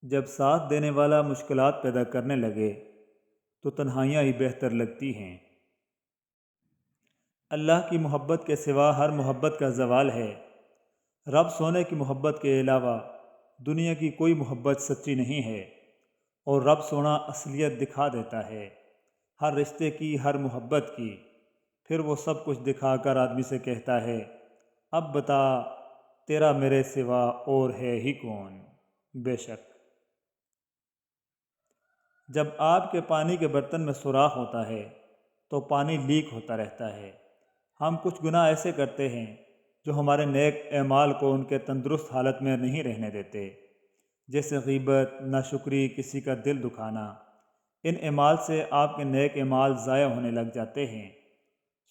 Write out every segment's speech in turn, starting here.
جب ساتھ دینے والا مشکلات پیدا کرنے لگے تو تنہائیاں ہی بہتر لگتی ہیں۔ اللہ کی محبت کے سوا ہر محبت کا زوال ہے۔ رب سونے کی محبت کے علاوہ دنیا کی کوئی محبت سچی نہیں ہے، اور رب سونا اصلیت دکھا دیتا ہے، ہر رشتے کی، ہر محبت کی۔ پھر وہ سب کچھ دکھا کر آدمی سے کہتا ہے، اب بتا تیرا میرے سوا اور ہے ہی کون؟ بے شک جب آپ کے پانی کے برتن میں سوراخ ہوتا ہے تو پانی لیک ہوتا رہتا ہے۔ ہم کچھ گناہ ایسے کرتے ہیں جو ہمارے نیک اعمال کو ان کے تندرست حالت میں نہیں رہنے دیتے، جیسے غیبت، ناشکری، کسی کا دل دکھانا۔ ان اعمال سے آپ کے نیک اعمال ضائع ہونے لگ جاتے ہیں،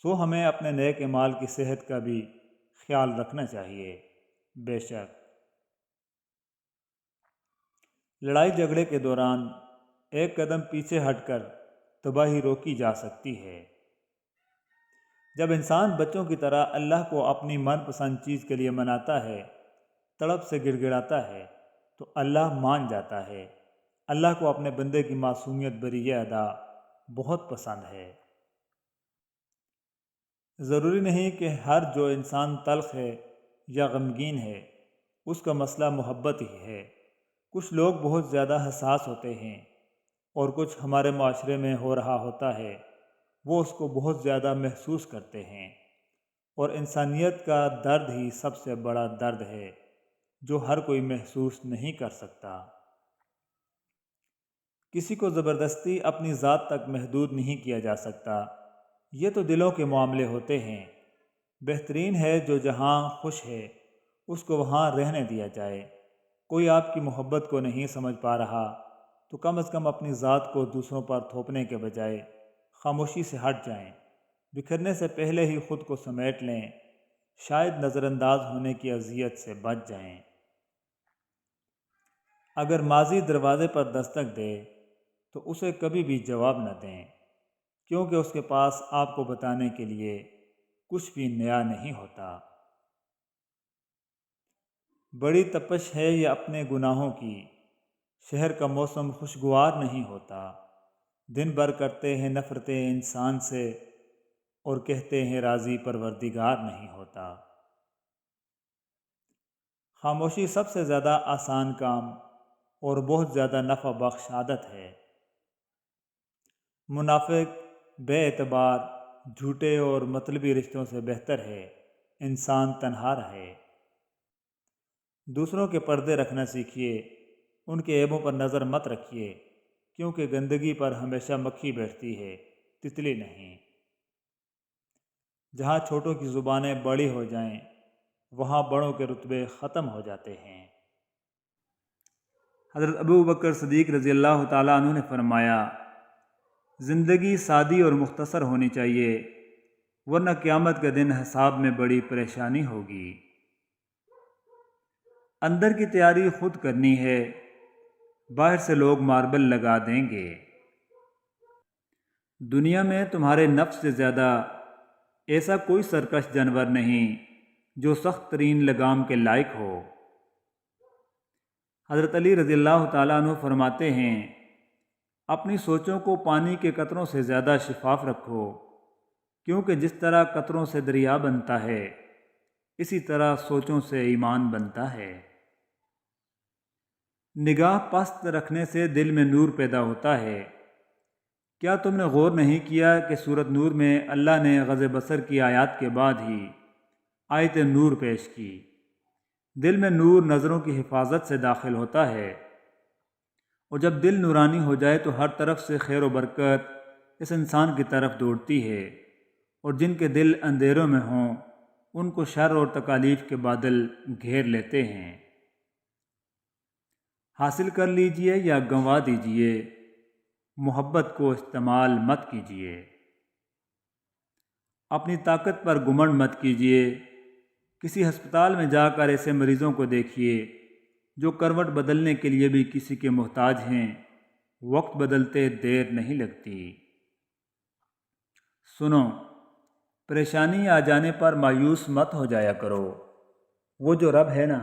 سو ہمیں اپنے نیک اعمال کی صحت کا بھی خیال رکھنا چاہیے۔ بے شک لڑائی جھگڑے کے دوران ایک قدم پیچھے ہٹ کر تباہی روکی جا سکتی ہے۔ جب انسان بچوں کی طرح اللہ کو اپنی من پسند چیز کے لیے مناتا ہے، تڑپ سے گڑ گڑاتا ہے، تو اللہ مان جاتا ہے۔ اللہ کو اپنے بندے کی معصومیت بری ادا بہت پسند ہے۔ ضروری نہیں کہ ہر جو انسان تلخ ہے یا غمگین ہے اس کا مسئلہ محبت ہی ہے۔ کچھ لوگ بہت زیادہ حساس ہوتے ہیں، اور کچھ ہمارے معاشرے میں ہو رہا ہوتا ہے وہ اس کو بہت زیادہ محسوس کرتے ہیں، اور انسانیت کا درد ہی سب سے بڑا درد ہے جو ہر کوئی محسوس نہیں کر سکتا۔ کسی کو زبردستی اپنی ذات تک محدود نہیں کیا جا سکتا، یہ تو دلوں کے معاملے ہوتے ہیں۔ بہترین ہے جو جہاں خوش ہے اس کو وہاں رہنے دیا جائے۔ کوئی آپ کی محبت کو نہیں سمجھ پا رہا تو کم از کم اپنی ذات کو دوسروں پر تھوپنے کے بجائے خاموشی سے ہٹ جائیں، بکھرنے سے پہلے ہی خود کو سمیٹ لیں، شاید نظر انداز ہونے کی اذیت سے بچ جائیں۔ اگر ماضی دروازے پر دستک دے تو اسے کبھی بھی جواب نہ دیں، کیونکہ اس کے پاس آپ کو بتانے کے لیے کچھ بھی نیا نہیں ہوتا۔ بڑی تپش ہے یہ اپنے گناہوں کی، شہر کا موسم خوشگوار نہیں ہوتا۔ دن بھر کرتے ہیں نفرتیں انسان سے، اور کہتے ہیں راضی پروردگار نہیں ہوتا۔ خاموشی سب سے زیادہ آسان کام اور بہت زیادہ نفع بخش عادت ہے۔ منافق، بے اعتبار، جھوٹے اور مطلبی رشتوں سے بہتر ہے انسان تنہا رہے۔ دوسروں کے پردے رکھنا سیکھیے، ان کے عیبوں پر نظر مت رکھیے، کیونکہ گندگی پر ہمیشہ مکھی بیٹھتی ہے، تتلی نہیں۔ جہاں چھوٹوں کی زبانیں بڑی ہو جائیں وہاں بڑوں کے رتبے ختم ہو جاتے ہیں۔ حضرت ابو بکر صدیق رضی اللہ تعالیٰ عنہ نے فرمایا، زندگی سادی اور مختصر ہونی چاہیے، ورنہ قیامت کے دن حساب میں بڑی پریشانی ہوگی۔ اندر کی تیاری خود کرنی ہے، باہر سے لوگ ماربل لگا دیں گے۔ دنیا میں تمہارے نفس سے زیادہ ایسا کوئی سرکش جانور نہیں جو سخت ترین لگام کے لائق ہو۔ حضرت علی رضی اللہ تعالیٰ عنہ فرماتے ہیں، اپنی سوچوں کو پانی کے قطروں سے زیادہ شفاف رکھو، کیونکہ جس طرح قطروں سے دریا بنتا ہے اسی طرح سوچوں سے ایمان بنتا ہے۔ نگاہ پست رکھنے سے دل میں نور پیدا ہوتا ہے۔ کیا تم نے غور نہیں کیا کہ سورۃ نور میں اللہ نے غض بصر کی آیات کے بعد ہی آیت نور پیش کی؟ دل میں نور نظروں کی حفاظت سے داخل ہوتا ہے، اور جب دل نورانی ہو جائے تو ہر طرف سے خیر و برکت اس انسان کی طرف دوڑتی ہے، اور جن کے دل اندھیروں میں ہوں ان کو شر اور تکالیف کے بادل گھیر لیتے ہیں۔ حاصل کر لیجئے یا گنوا دیجئے، محبت کو استعمال مت کیجیے۔ اپنی طاقت پر گھمنڈ مت کیجیے۔ کسی ہسپتال میں جا کر ایسے مریضوں کو دیکھیے جو کروٹ بدلنے کے لیے بھی کسی کے محتاج ہیں، وقت بدلتے دیر نہیں لگتی۔ سنو، پریشانی آ جانے پر مایوس مت ہو جایا کرو۔ وہ جو رب ہے نا،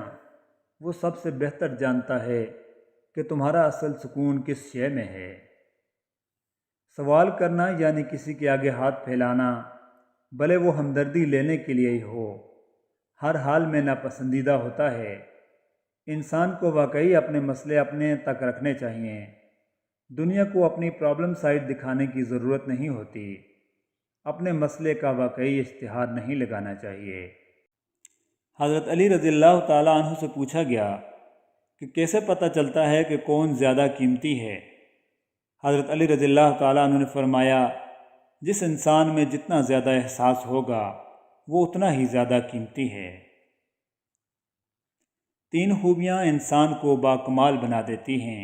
وہ سب سے بہتر جانتا ہے کہ تمہارا اصل سکون کس شے میں ہے۔ سوال کرنا یعنی کسی کے آگے ہاتھ پھیلانا، بھلے وہ ہمدردی لینے کے لیے ہی ہو، ہر حال میں ناپسندیدہ ہوتا ہے۔ انسان کو واقعی اپنے مسئلے اپنے تک رکھنے چاہئیں۔ دنیا کو اپنی پرابلم سائٹ دکھانے کی ضرورت نہیں ہوتی۔ اپنے مسئلے کا واقعی اشتہار نہیں لگانا چاہیے۔ حضرت علی رضی اللہ تعالیٰ عنہ سے پوچھا گیا کہ کیسے پتہ چلتا ہے کہ کون زیادہ قیمتی ہے؟ حضرت علی رضی اللہ تعالیٰ عنہ نے فرمایا، جس انسان میں جتنا زیادہ احساس ہوگا وہ اتنا ہی زیادہ قیمتی ہے۔ 3 خوبیاں انسان کو باکمال بنا دیتی ہیں۔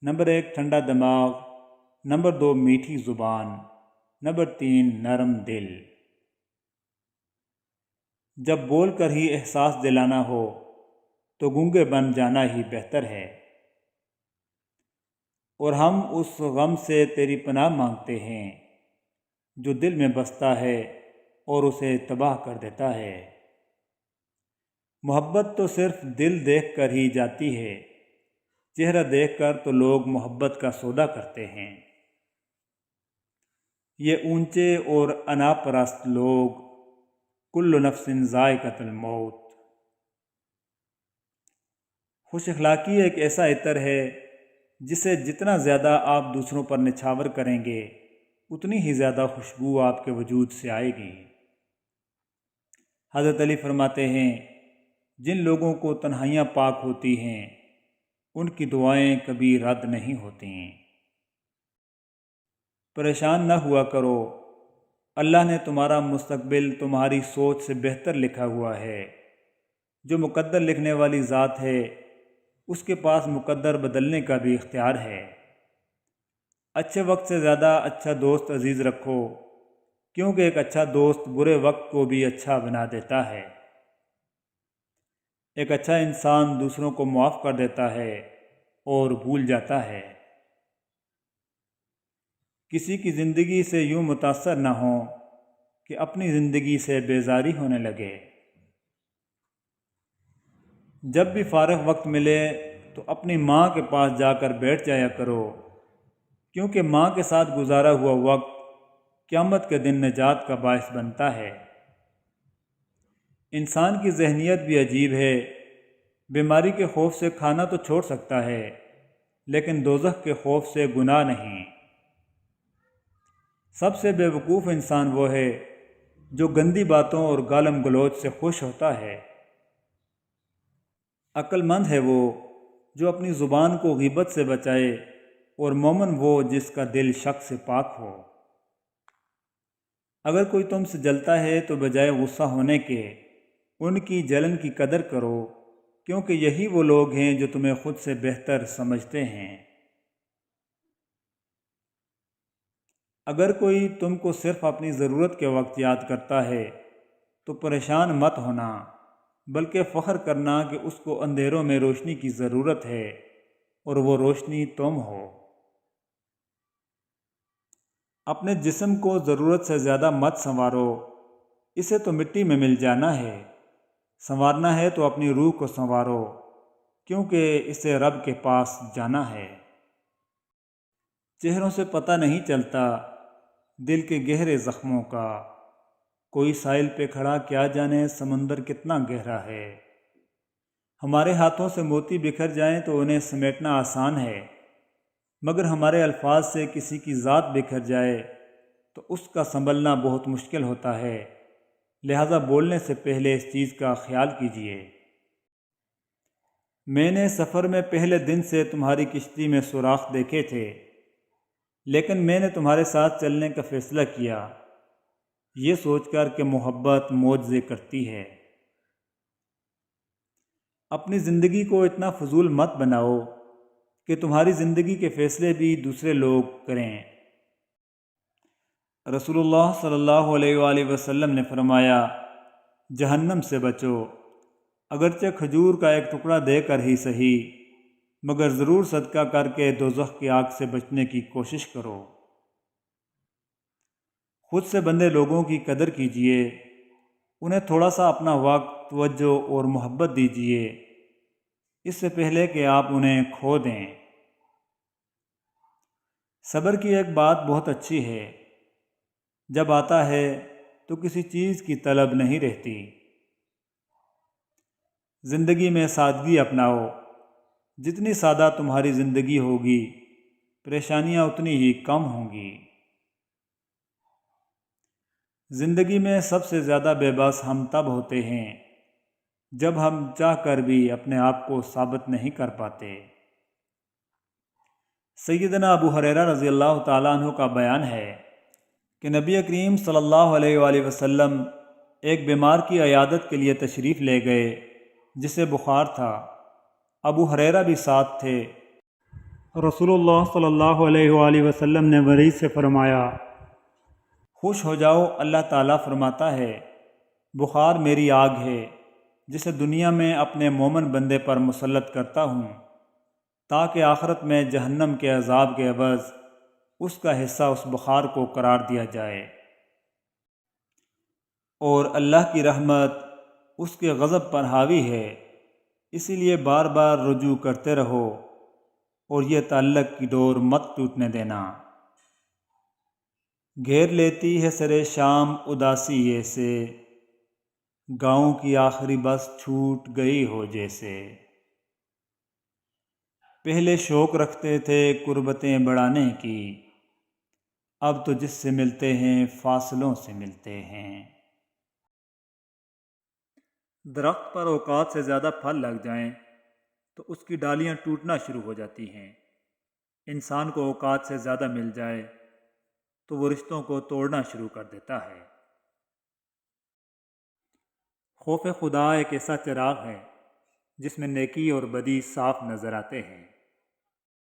نمبر 1 ٹھنڈا دماغ، نمبر 2 میٹھی زبان، نمبر 3 نرم دل۔ جب بول کر ہی احساس دلانا ہو تو گونگے بن جانا ہی بہتر ہے۔ اور ہم اس غم سے تیری پناہ مانگتے ہیں جو دل میں بستا ہے اور اسے تباہ کر دیتا ہے۔ محبت تو صرف دل دیکھ کر ہی جاتی ہے، چہرہ دیکھ کر تو لوگ محبت کا سودا کرتے ہیں۔ یہ اونچے اور انا پرست لوگ کل نفس ذائقۃ الموت۔ خوش اخلاقی ایک ایسا عطر ہے جسے جتنا زیادہ آپ دوسروں پر نچھاور کریں گے اتنی ہی زیادہ خوشبو آپ کے وجود سے آئے گی۔ حضرت علی فرماتے ہیں، جن لوگوں کو تنہائیاں پاک ہوتی ہیں ان کی دعائیں کبھی رد نہیں ہوتی۔ پریشان نہ ہوا کرو، اللہ نے تمہارا مستقبل تمہاری سوچ سے بہتر لکھا ہوا ہے۔ جو مقدر لکھنے والی ذات ہے اس کے پاس مقدر بدلنے کا بھی اختیار ہے۔ اچھے وقت سے زیادہ اچھا دوست عزیز رکھو، کیونکہ ایک اچھا دوست برے وقت کو بھی اچھا بنا دیتا ہے۔ ایک اچھا انسان دوسروں کو معاف کر دیتا ہے اور بھول جاتا ہے۔ کسی کی زندگی سے یوں متاثر نہ ہوں کہ اپنی زندگی سے بیزاری ہونے لگے۔ جب بھی فارغ وقت ملے تو اپنی ماں کے پاس جا کر بیٹھ جایا کرو، کیونکہ ماں کے ساتھ گزارا ہوا وقت قیامت کے دن نجات کا باعث بنتا ہے۔ انسان کی ذہنیت بھی عجیب ہے، بیماری کے خوف سے کھانا تو چھوڑ سکتا ہے لیکن دوزخ کے خوف سے گناہ نہیں۔ سب سے بے وقوف انسان وہ ہے جو گندی باتوں اور گالم گلوچ سے خوش ہوتا ہے۔ عقل مند ہے وہ جو اپنی زبان کو غیبت سے بچائے، اور مومن وہ جس کا دل شک سے پاک ہو۔ اگر کوئی تم سے جلتا ہے تو بجائے غصہ ہونے کے ان کی جلن کی قدر کرو، کیونکہ یہی وہ لوگ ہیں جو تمہیں خود سے بہتر سمجھتے ہیں۔ اگر کوئی تم کو صرف اپنی ضرورت کے وقت یاد کرتا ہے تو پریشان مت ہونا، بلکہ فخر کرنا کہ اس کو اندھیروں میں روشنی کی ضرورت ہے اور وہ روشنی تم ہو۔ اپنے جسم کو ضرورت سے زیادہ مت سنوارو، اسے تو مٹی میں مل جانا ہے۔ سنوارنا ہے تو اپنی روح کو سنوارو، کیونکہ اسے رب کے پاس جانا ہے۔ چہروں سے پتہ نہیں چلتا دل کے گہرے زخموں کا، کوئی ساحل پہ کھڑا کیا جانے سمندر کتنا گہرا ہے۔ ہمارے ہاتھوں سے موتی بکھر جائیں تو انہیں سمیٹنا آسان ہے، مگر ہمارے الفاظ سے کسی کی ذات بکھر جائے تو اس کا سنبھلنا بہت مشکل ہوتا ہے، لہذا بولنے سے پہلے اس چیز کا خیال کیجیے۔ میں نے سفر میں پہلے دن سے تمہاری کشتی میں سوراخ دیکھے تھے، لیکن میں نے تمہارے ساتھ چلنے کا فیصلہ کیا، یہ سوچ کر کہ محبت معجزے کرتی ہے۔ اپنی زندگی کو اتنا فضول مت بناؤ کہ تمہاری زندگی کے فیصلے بھی دوسرے لوگ کریں۔ رسول اللہ صلی اللہ علیہ وآلہ وسلم نے فرمایا، جہنم سے بچو، اگرچہ کھجور کا ایک ٹکڑا دے کر ہی صحیح، مگر ضرور صدقہ کر کے دوزخ کی آگ سے بچنے کی کوشش کرو۔ خود سے بندے لوگوں کی قدر کیجیے، انہیں تھوڑا سا اپنا وقت، توجہ اور محبت دیجیے، اس سے پہلے کہ آپ انہیں کھو دیں۔ صبر کی ایک بات بہت اچھی ہے، جب آتا ہے تو کسی چیز کی طلب نہیں رہتی۔ زندگی میں سادگی اپناؤ، جتنی سادہ تمہاری زندگی ہوگی پریشانیاں اتنی ہی کم ہوں گی۔ زندگی میں سب سے زیادہ بے بس ہم تب ہوتے ہیں جب ہم چاہ کر بھی اپنے آپ کو ثابت نہیں کر پاتے۔ سیدنا ابو ہریرہ رضی اللہ تعالیٰ عنہ کا بیان ہے کہ نبی کریم صلی اللہ علیہ وآلہ وسلم ایک بیمار کی عیادت کے لیے تشریف لے گئے جسے بخار تھا۔ ابو ہریرہ بھی ساتھ تھے۔ رسول اللہ صلی اللہ علیہ وآلہ وسلم نے مریض سے فرمایا، خوش ہو جاؤ، اللہ تعالیٰ فرماتا ہے بخار میری آگ ہے جسے دنیا میں اپنے مومن بندے پر مسلط کرتا ہوں تاکہ آخرت میں جہنم کے عذاب کے عوض اس کا حصہ اس بخار کو قرار دیا جائے، اور اللہ کی رحمت اس کے غضب پر حاوی ہے، اسی لیے بار بار رجوع کرتے رہو اور یہ تعلق کی ڈور مت ٹوٹنے دینا۔ گھیر لیتی ہے سرے شام اداسی ایسے، گاؤں کی آخری بس چھوٹ گئی ہو جیسے۔ پہلے شوق رکھتے تھے قربتیں بڑھانے کی، اب تو جس سے ملتے ہیں فاصلوں سے ملتے ہیں۔ درخت پر اوقات سے زیادہ پھل لگ جائیں تو اس کی ڈالیاں ٹوٹنا شروع ہو جاتی ہیں۔ انسان کو اوقات سے زیادہ مل جائے تو وہ رشتوں کو توڑنا شروع کر دیتا ہے۔ خوف خدا ایک ایسا چراغ ہے جس میں نیکی اور بدی صاف نظر آتے ہیں۔